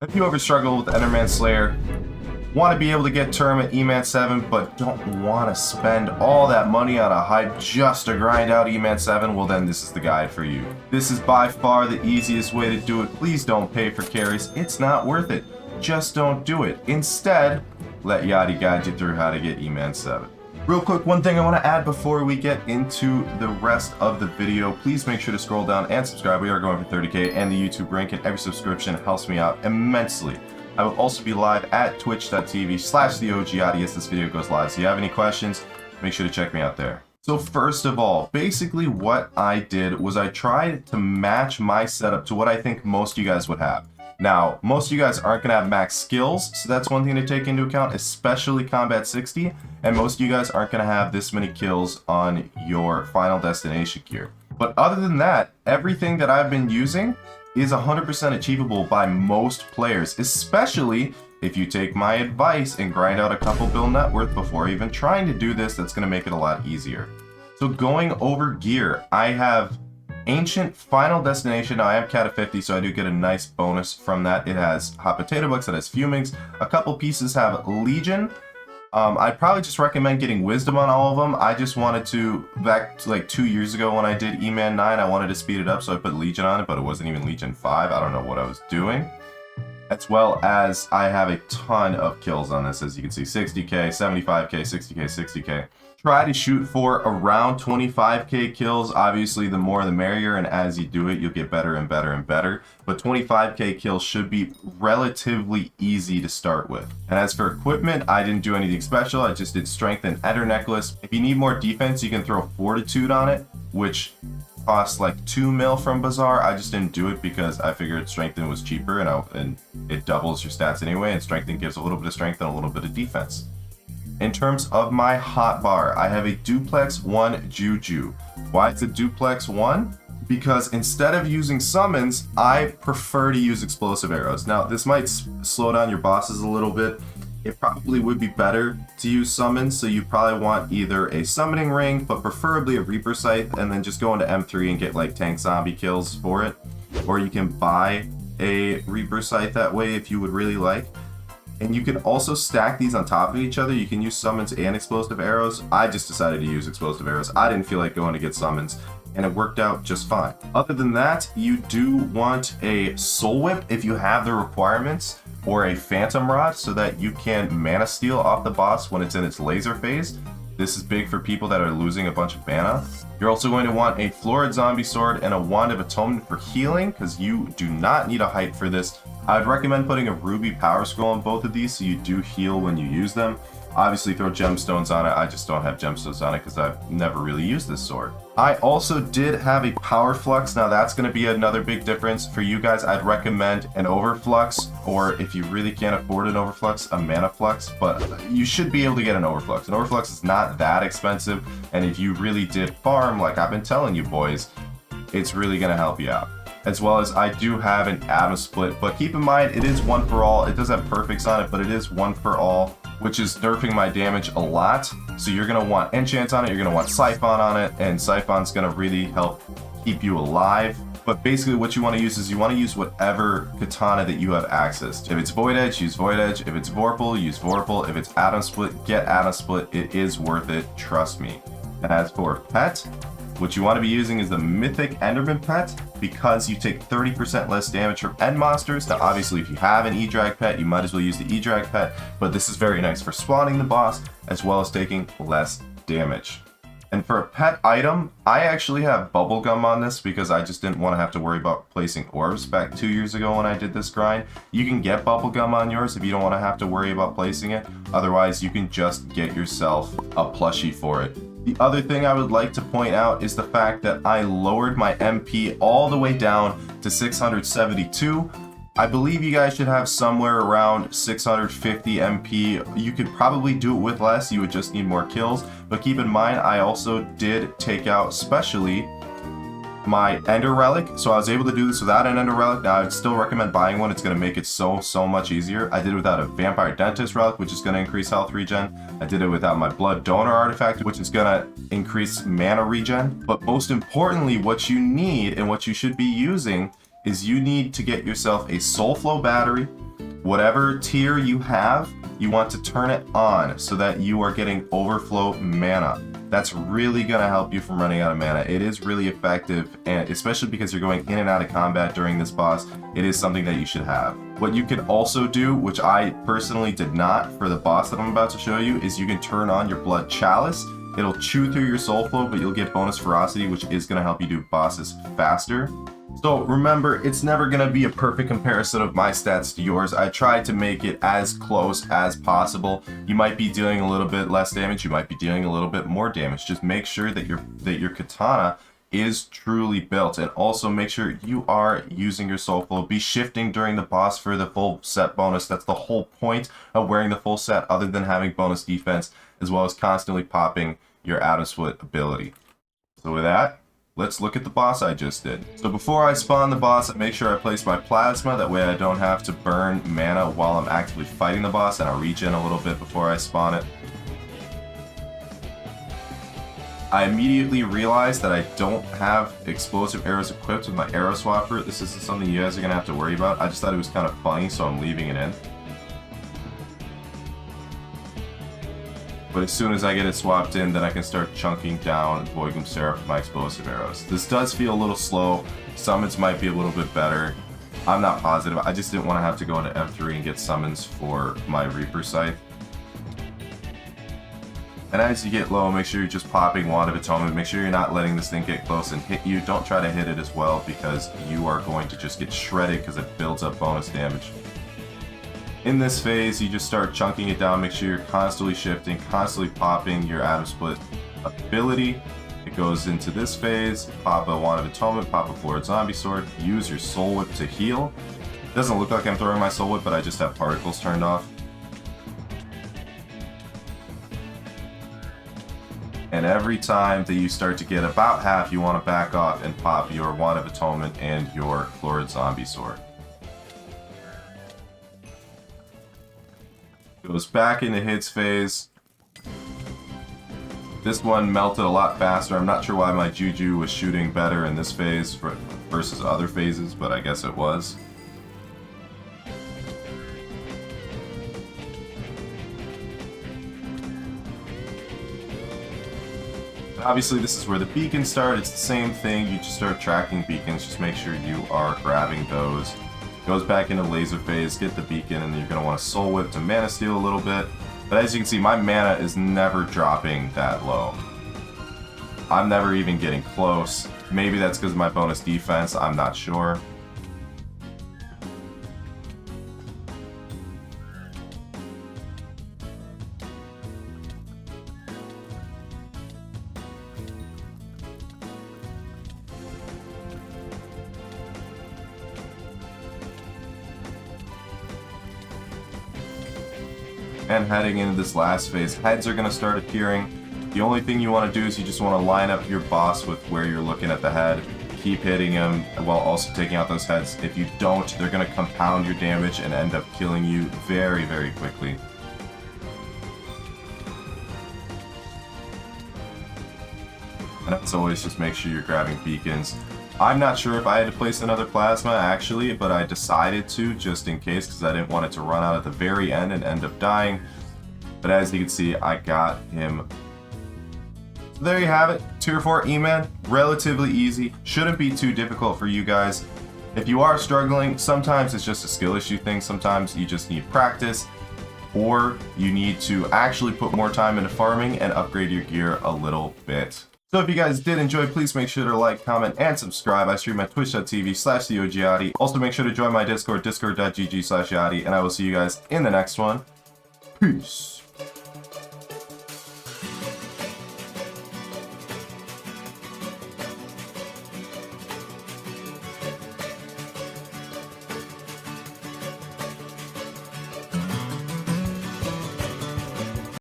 If you ever struggle with Enderman Slayer, want to be able to get term at E-Man 7, but don't want to spend all that money on a hype just to grind out E-Man 7, well then this is the guide for you. This is by far the easiest way to do it. Please don't pay for carries. It's not worth it. Just don't do it. Instead, let Yadi guide you through how to get E-Man 7. Real quick, one thing I want to add before we get into the rest of the video, please make sure to scroll down and subscribe. We are going for 30K and the YouTube rank, and every subscription helps me out immensely. I will also be live at twitch.tv/theogyadi as this video goes live. So if you have any questions, make sure to check me out there. So first of all, basically what I did was I tried to match my setup to what I think most of you guys would have. Now, most of you guys aren't going to have max skills, so that's one thing to take into account, especially Combat 60, and most of you guys aren't going to have this many kills on your Final Destination gear. But other than that, everything that I've been using is 100% achievable by most players, especially if you take my advice and grind out a couple bill net worth before even trying to do this. That's going to make it a lot easier. So going over gear, I have Ancient Final Destination. Now I have Cat of 50, so I do get a nice bonus from that. It has Hot Potato Bucks, it has Fumings. A couple pieces have Legion. I'd probably just recommend getting Wisdom on all of them. I just wanted to, back to like 2 years ago when I did E-Man 9, I wanted to speed it up, so I put Legion on it, but it wasn't even Legion 5. I don't know what I was doing. As well as I have a ton of kills on this, as you can see, 60k, 75k, 60k, 60k. Try to shoot for around 25k kills. Obviously, the more the merrier, and as you do it, you'll get better and better and better. But 25k kills should be relatively easy to start with. And as for equipment, I didn't do anything special. I just did Strength and Ender Necklace. If you need more defense, you can throw Fortitude on it, which costs like 2 mil from Bazaar. I just didn't do it because I figured Strengthen was cheaper, and it doubles your stats anyway, and Strengthen gives a little bit of strength and a little bit of defense. In terms of my hotbar, I have a Duplex 1 Juju. Why it's a Duplex 1? Because instead of using summons, I prefer to use explosive arrows. Now, this might slow down your bosses a little bit. It probably would be better to use summons, so you probably want either a summoning ring, but preferably a Reaper Scythe, and then just go into M3 and get like tank zombie kills for it. Or you can buy a Reaper Scythe that way if you would really like. And you can also stack these on top of each other. You can use summons and explosive arrows. I just decided to use explosive arrows. I didn't feel like going to get summons, and it worked out just fine. Other than that, you do want a Soul Whip if you have the requirements, or a Phantom Rod so that you can Mana Steal off the boss when it's in its laser phase. This is big for people that are losing a bunch of mana. You're also going to want a Florid Zombie Sword and a Wand of Atonement for healing, because you do not need a height for this. I would recommend putting a Ruby Power Scroll on both of these so you do heal when you use them. Obviously throw gemstones on it. I just don't have gemstones on it because I've never really used this sword. I also did have a Power Flux. Now that's going to be another big difference for you guys. I'd recommend an Overflux, or if you really can't afford an Overflux, a Mana Flux, but you should be able to get an Overflux. An Overflux is not that expensive, and if you really did farm, like I've been telling you boys, it's really going to help you out. As well as I do have an Atom Split, but keep in mind it is one for all. It does have perfects on it, but it is one for all, which is nerfing my damage a lot. So you're gonna want enchants on it, you're gonna want Siphon on it, and Siphon's gonna really help keep you alive. But basically what you want to use is you want to use whatever katana that you have access to. If it's Void Edge, use Void Edge. If it's Vorpal, use Vorpal. If it's Atom Split, get Atom Split. It is worth it, trust me. And as for pet, what you want to be using is the Mythic Enderman pet, because you take 30% less damage from end monsters. Now obviously if you have an E-Drag pet, you might as well use the E-Drag pet, but this is very nice for spawning the boss as well as taking less damage. And for a pet item, I actually have bubblegum on this because I just didn't want to have to worry about placing orbs back 2 years ago when I did this grind. You can get bubblegum on yours if you don't want to have to worry about placing it. Otherwise, you can just get yourself a plushie for it. The other thing I would like to point out is the fact that I lowered my MP all the way down to 672. I believe you guys should have somewhere around 650 MP. You could probably do it with less, you would just need more kills. But keep in mind, I also did take out specially my Ender Relic, so I was able to do this without an Ender Relic. Now I'd still recommend buying one. It's going to make it so much easier. I did it without a Vampire Dentist Relic, which is going to increase health regen. I did it without my Blood Donor Artifact, which is going to increase mana regen. But most importantly, what you need and what you should be using is you need to get yourself a Soul Flow battery, Whatever tier you have, you want to turn it on so that you are getting overflow mana. That's really going to help you from running out of mana. It is really effective, and especially because you're going in and out of combat during this boss, it is something that you should have. What you can also do, which I personally did not for the boss that I'm about to show you, is you can turn on your Blood Chalice. It'll chew through your soul flow, but you'll get bonus ferocity, which is going to help you do bosses faster. So remember, it's never going to be a perfect comparison of my stats to yours. I tried to make it as close as possible. You might be dealing a little bit less damage, you might be dealing a little bit more damage. Just make sure that your katana is truly built, and also make sure you are using your soul flow. Be shifting during the boss for the full set bonus. That's the whole point of wearing the full set, other than having bonus defense, as well as constantly popping your Adam's Foot ability. So with that, let's look at the boss I just did. So before I spawn the boss, I make sure I place my plasma. That way I don't have to burn mana while I'm actively fighting the boss, and I'll regen a little bit before I spawn it. I immediately realized that I don't have explosive arrows equipped with my arrow swapper. This isn't something you guys are going to have to worry about. I just thought it was kind of funny, so I'm leaving it in. But as soon as I get it swapped in, then I can start chunking down Voigum Seraph with my explosive arrows. This does feel a little slow. Summons might be a little bit better. I'm not positive. I just didn't want to have to go into M3 and get summons for my Reaper Scythe. And as you get low, make sure you're just popping Wand of Atonement. Make sure you're not letting this thing get close and hit you. Don't try to hit it as well, because you are going to just get shredded because it builds up bonus damage. In this phase, you just start chunking it down. Make sure you're constantly shifting, constantly popping your Atom Split ability. It goes into this phase, pop a Wand of Atonement, pop a Florid Zombie Sword, use your Soul Whip to heal. It doesn't look like I'm throwing my Soul Whip, but I just have particles turned off. And every time that you start to get about half, you want to back off and pop your Wand of Atonement and your Florid Zombie Sword. Goes back into hits phase. This one melted a lot faster. I'm not sure why my Juju was shooting better in this phase versus other phases, but I guess it was. Obviously, this is where the beacons start. It's the same thing. You just start tracking beacons. Just make sure you are grabbing those. Goes back into laser phase, get the beacon, and then you're going to want to Soul Whip to mana steal a little bit. But as you can see, my mana is never dropping that low. I'm never even getting close. Maybe that's because of my bonus defense, I'm not sure. And heading into this last phase, heads are going to start appearing. The only thing you want to do is you just want to line up your boss with where you're looking at the head. Keep hitting him while also taking out those heads. If you don't, they're going to compound your damage and end up killing you very, very quickly. And as always, just make sure you're grabbing beacons. I'm not sure if I had to place another plasma actually, but I decided to just in case, because I didn't want it to run out at the very end and end up dying. But as you can see, I got him. So there you have it, Tier 4 E-Man, relatively easy, shouldn't be too difficult for you guys. If you are struggling, sometimes it's just a skill issue thing, sometimes you just need practice, or you need to actually put more time into farming and upgrade your gear a little bit. So if you guys did enjoy, please make sure to like, comment, and subscribe. I stream at twitch.tv/theogyadi. Also make sure to join my Discord, discord.gg/Yadi, and I will see you guys in the next one. Peace.